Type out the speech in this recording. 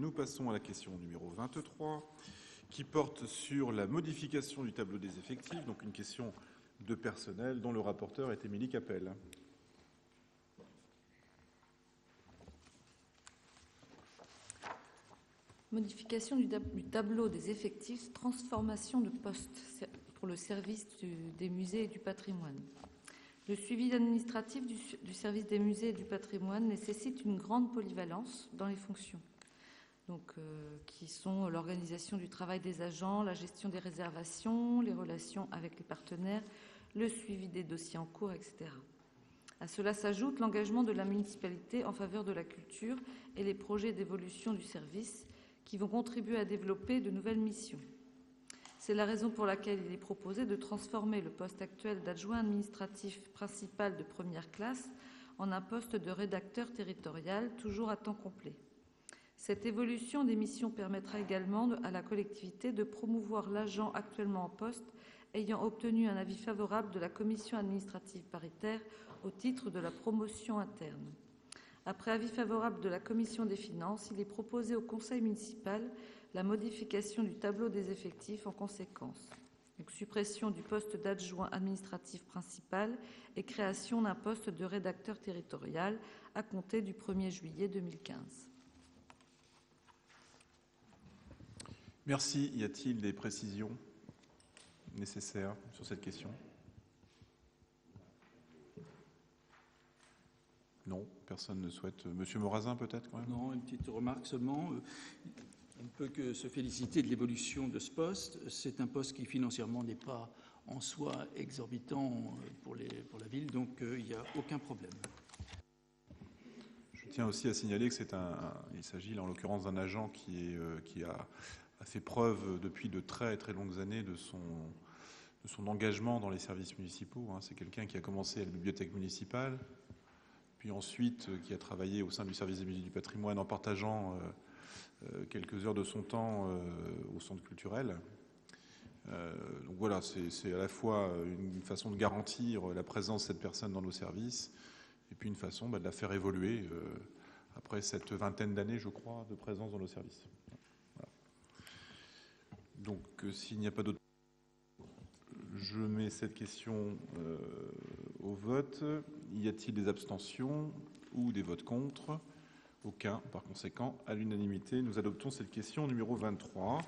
Nous passons à la question numéro 23, qui porte sur la modification du tableau des effectifs, donc une question de personnel dont le rapporteur est Émilie Capel. Modification du tableau des effectifs, transformation de postes pour le service des musées et du patrimoine. Le suivi administratif du service des musées et du patrimoine nécessite une grande polyvalence dans les fonctions, qui sont l'organisation du travail des agents, la gestion des réservations, les relations avec les partenaires, le suivi des dossiers en cours, etc. À cela s'ajoute l'engagement de la municipalité en faveur de la culture et les projets d'évolution du service qui vont contribuer à développer de nouvelles missions. C'est la raison pour laquelle il est proposé de transformer le poste actuel d'adjoint administratif principal de première classe en un poste de rédacteur territorial, toujours à temps complet. Cette évolution des missions permettra également à la collectivité de promouvoir l'agent actuellement en poste ayant obtenu un avis favorable de la commission administrative paritaire au titre de la promotion interne. Après avis favorable de la commission des finances, il est proposé au conseil municipal la modification du tableau des effectifs en conséquence. Donc, suppression du poste d'adjoint administratif principal et création d'un poste de rédacteur territorial à compter du 1er juillet 2015. Merci. Y a-t-il des précisions nécessaires sur cette question ? Non, personne ne souhaite. Monsieur Morazin, peut-être quand même ? Non, une petite remarque seulement. On ne peut que se féliciter de l'évolution de ce poste. C'est un poste qui financièrement n'est pas en soi exorbitant pour la ville, donc il n'y a aucun problème. Je tiens aussi à signaler que il s'agit là en l'occurrence d'un agent qui a fait preuve depuis de très très longues années de son engagement dans les services municipaux. C'est quelqu'un qui a commencé à la bibliothèque municipale, puis ensuite qui a travaillé au sein du service des musées du patrimoine en partageant quelques heures de son temps au centre culturel. Donc voilà, c'est à la fois une façon de garantir la présence de cette personne dans nos services et puis une façon de la faire évoluer après cette vingtaine d'années, je crois, de présence dans nos services. Voilà. Donc s'il n'y a pas d'autres, je mets cette question au vote. Y a-t-il des abstentions ou des votes contre ? Aucun. Par conséquent, à l'unanimité, nous adoptons cette question numéro 23.